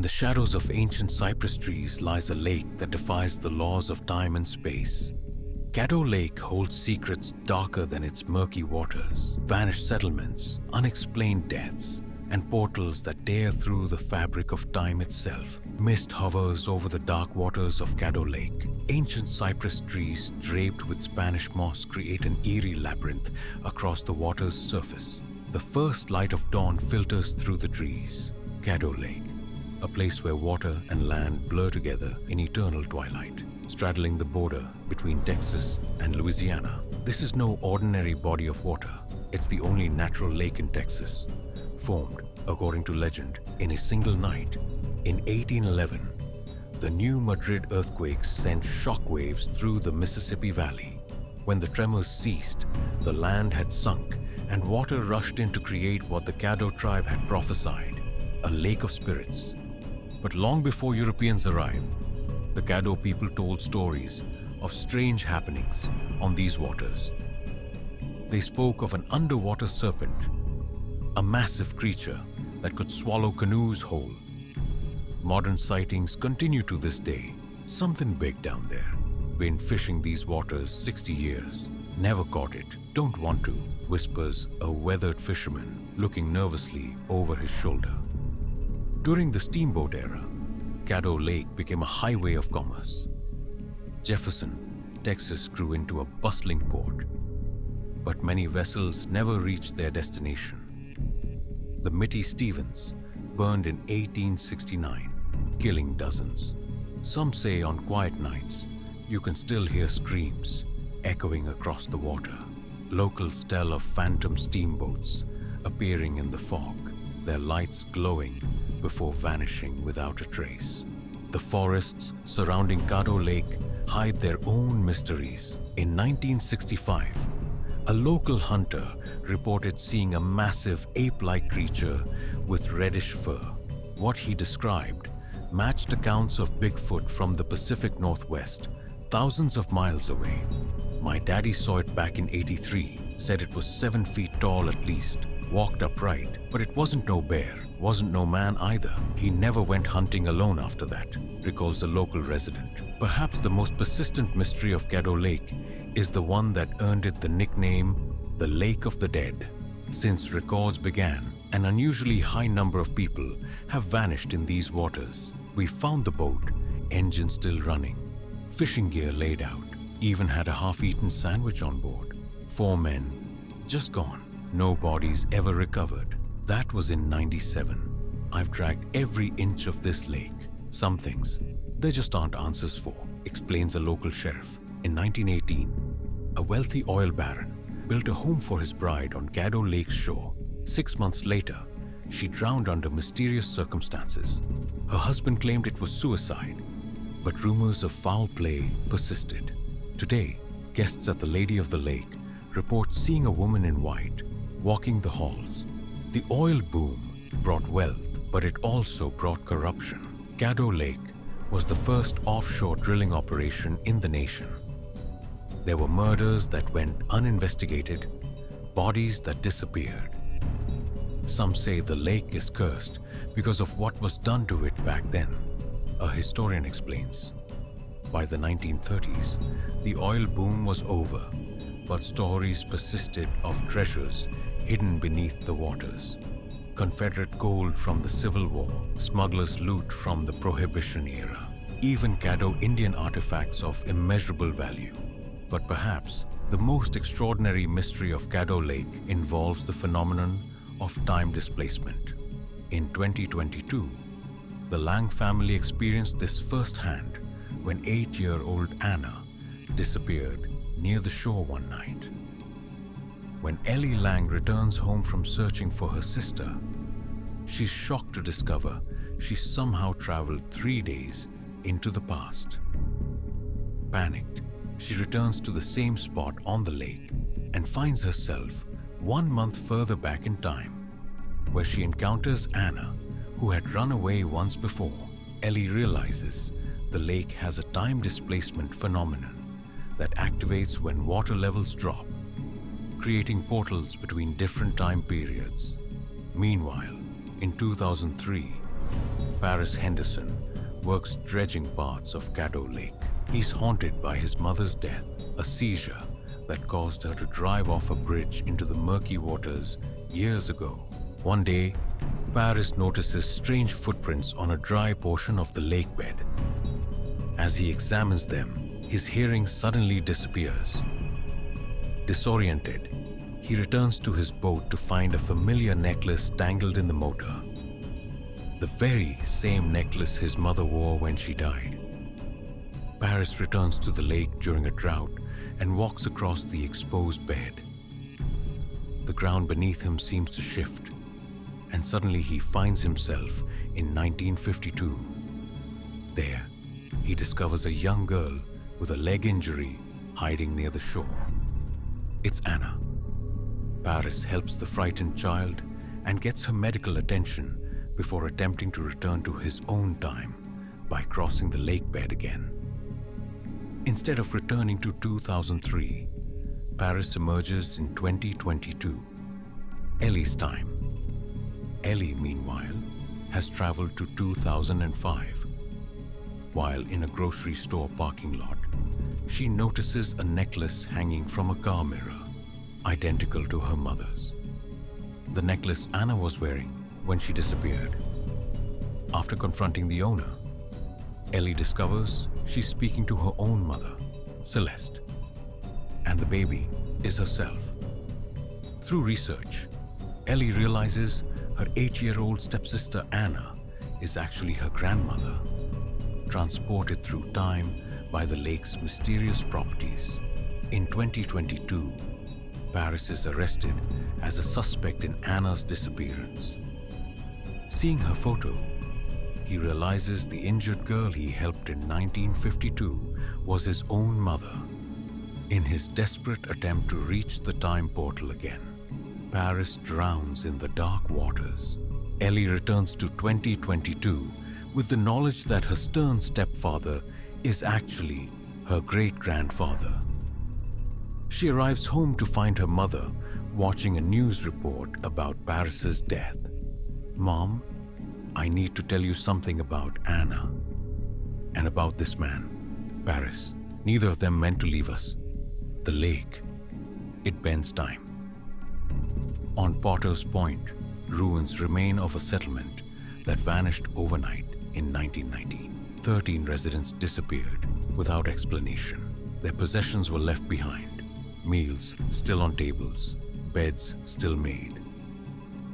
the shadows of ancient cypress trees lies a lake that defies the laws of time and space. Caddo Lake holds secrets darker than its murky waters, vanished settlements, unexplained deaths, and portals that tear through the fabric of time itself. Mist hovers over the dark waters of Caddo Lake. Ancient cypress trees draped with Spanish moss create an eerie labyrinth across the water's surface. The first light of dawn filters through the trees. Caddo Lake, a place where water and land blur together in eternal twilight, straddling the border between Texas and Louisiana. This is no ordinary body of water. It's the only natural lake in Texas, formed, according to legend, in a single night. In 1811, the New Madrid earthquake sent shockwaves through the Mississippi Valley. When the tremors ceased, the land had sunk and water rushed in to create what the Caddo tribe had prophesied, a lake of spirits. But long before Europeans arrived, the Caddo people told stories of strange happenings on these waters. They spoke of an underwater serpent, a massive creature that could swallow canoes whole. Modern sightings continue to this day. Something big down there. Been fishing these waters 60 years. Never caught it. Don't want to, whispers a weathered fisherman looking nervously over his shoulder. During the steamboat era, Caddo Lake became a highway of commerce. Jefferson, Texas grew into a bustling port, but many vessels never reached their destination. The Mitty Stevens burned in 1869, killing dozens. Some say on quiet nights, you can still hear screams echoing across the water. Locals tell of phantom steamboats appearing in the fog, their lights glowing before vanishing without a trace. The forests surrounding Caddo Lake hide their own mysteries. In 1965, a local hunter reported seeing a massive ape-like creature with reddish fur. What he described matched accounts of Bigfoot from the Pacific Northwest, thousands of miles away. My daddy saw it back in '83, said it was 7 feet tall at least, walked upright, but it wasn't no bear, wasn't no man either. He never went hunting alone after that, recalls a local resident. Perhaps the most persistent mystery of Caddo Lake is the one that earned it the nickname the Lake of the Dead. Since records began, an unusually high number of people have vanished in these waters. We found the boat, engine still running, fishing gear laid out, even had a half-eaten sandwich on board. 4 men, just gone. No bodies ever recovered. That was in '97. I've dragged every inch of this lake. Some things, there just aren't answers for, explains a local sheriff. In 1918, a wealthy oil baron built a home for his bride on Caddo Lake's shore. 6 months later, she drowned under mysterious circumstances. Her husband claimed it was suicide, but rumors of foul play persisted. Today, guests at the Lady of the Lake report seeing a woman in white walking the halls. The oil boom brought wealth, but it also brought corruption. Caddo Lake was the first offshore drilling operation in the nation. There were murders that went uninvestigated, bodies that disappeared. Some say the lake is cursed because of what was done to it back then, a historian explains. By the 1930s, the oil boom was over, but stories persisted of treasures hidden beneath the waters. Confederate gold from the Civil War, smugglers' loot from the Prohibition era, even Caddo Indian artifacts of immeasurable value. But perhaps the most extraordinary mystery of Caddo Lake involves the phenomenon of time displacement. In 2022, the Lang family experienced this firsthand when 8-year-old Anna disappeared near the shore one night. When Ellie Lang returns home from searching for her sister, she's shocked to discover she somehow traveled 3 days into the past. Panicked, she returns to the same spot on the lake and finds herself 1 month further back in time, where she encounters Anna, who had run away once before. Ellie realizes the lake has a time displacement phenomenon that activates when water levels drop, creating portals between different time periods. Meanwhile, in 2003, Paris Henderson works dredging parts of Caddo Lake. He's haunted by his mother's death, a seizure that caused her to drive off a bridge into the murky waters years ago. One day, Paris notices strange footprints on a dry portion of the lake bed. As he examines them, his hearing suddenly disappears. Disoriented, he returns to his boat to find a familiar necklace tangled in the motor. The very same necklace his mother wore when she died. Paris returns to the lake during a drought and walks across the exposed bed. The ground beneath him seems to shift, and suddenly he finds himself in 1952. There, he discovers a young girl with a leg injury hiding near the shore. It's Anna. Paris helps the frightened child and gets her medical attention before attempting to return to his own time by crossing the lake bed again. Instead of returning to 2003, Paris emerges in 2022, Ellie's time. Ellie, meanwhile, has traveled to 2005. While in a grocery store parking lot, she notices a necklace hanging from a car mirror, identical to her mother's. The necklace Anna was wearing when she disappeared. After confronting the owner, Ellie discovers she's speaking to her own mother, Celeste, and the baby is herself. Through research, Ellie realizes her 8-year-old stepsister Anna is actually her grandmother, transported through time by the lake's mysterious properties. In 2022, Paris is arrested as a suspect in Anna's disappearance. Seeing her photo, he realizes the injured girl he helped in 1952 was his own mother. In his desperate attempt to reach the time portal again, Paris drowns in the dark waters. Ellie returns to 2022 with the knowledge that her stern stepfather is actually her great-grandfather. She arrives home to find her mother watching a news report about Paris's death. "Mom, I need to tell you something about Anna and about this man, Paris. Neither of them meant to leave us. The lake, it bends time." On Potter's Point, ruins remain of a settlement that vanished overnight in 1919. 13 residents disappeared without explanation. Their possessions were left behind, meals still on tables, beds still made.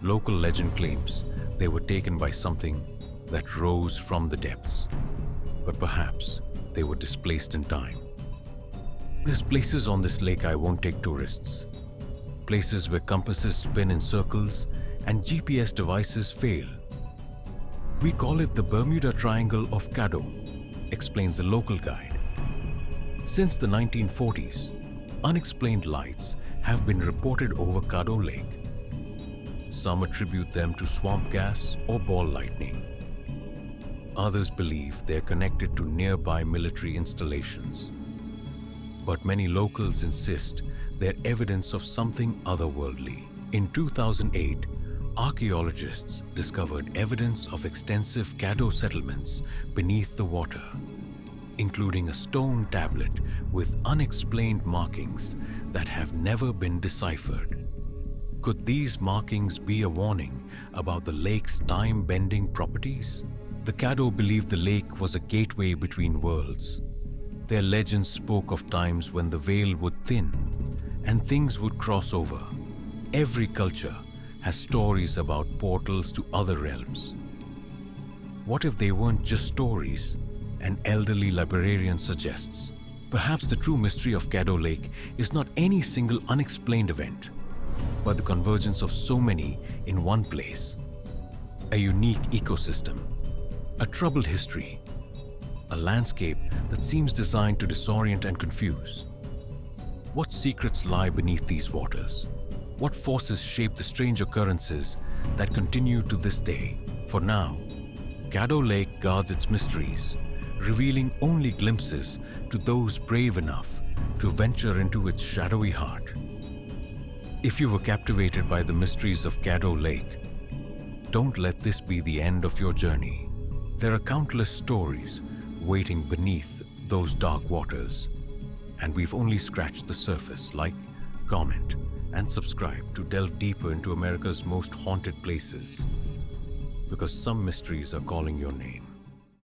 Local legend claims they were taken by something that rose from the depths, but perhaps they were displaced in time. There's places on this lake I won't take tourists. Places where compasses spin in circles and GPS devices fail. "We call it the Bermuda Triangle of Caddo," explains a local guide. Since the 1940s, unexplained lights have been reported over Caddo Lake. Some attribute them to swamp gas or ball lightning. Others believe they're connected to nearby military installations. But many locals insist they're evidence of something otherworldly. In 2008, archaeologists discovered evidence of extensive Caddo settlements beneath the water, including a stone tablet with unexplained markings that have never been deciphered. Could these markings be a warning about the lake's time-bending properties? The Caddo believed the lake was a gateway between worlds. Their legends spoke of times when the veil would thin and things would cross over. Every culture has stories about portals to other realms. What if they weren't just stories? An elderly librarian suggests. Perhaps the true mystery of Caddo Lake is not any single unexplained event, but the convergence of so many in one place. A unique ecosystem, a troubled history, a landscape that seems designed to disorient and confuse. What secrets lie beneath these waters? What forces shape the strange occurrences that continue to this day? For now, Caddo Lake guards its mysteries, revealing only glimpses to those brave enough to venture into its shadowy heart. If you were captivated by the mysteries of Caddo Lake, Don't let this be the end of your journey. There are countless stories waiting beneath those dark waters, and we've only scratched the surface. Like, comment, and subscribe to delve deeper into America's most haunted places, because some mysteries are calling your name.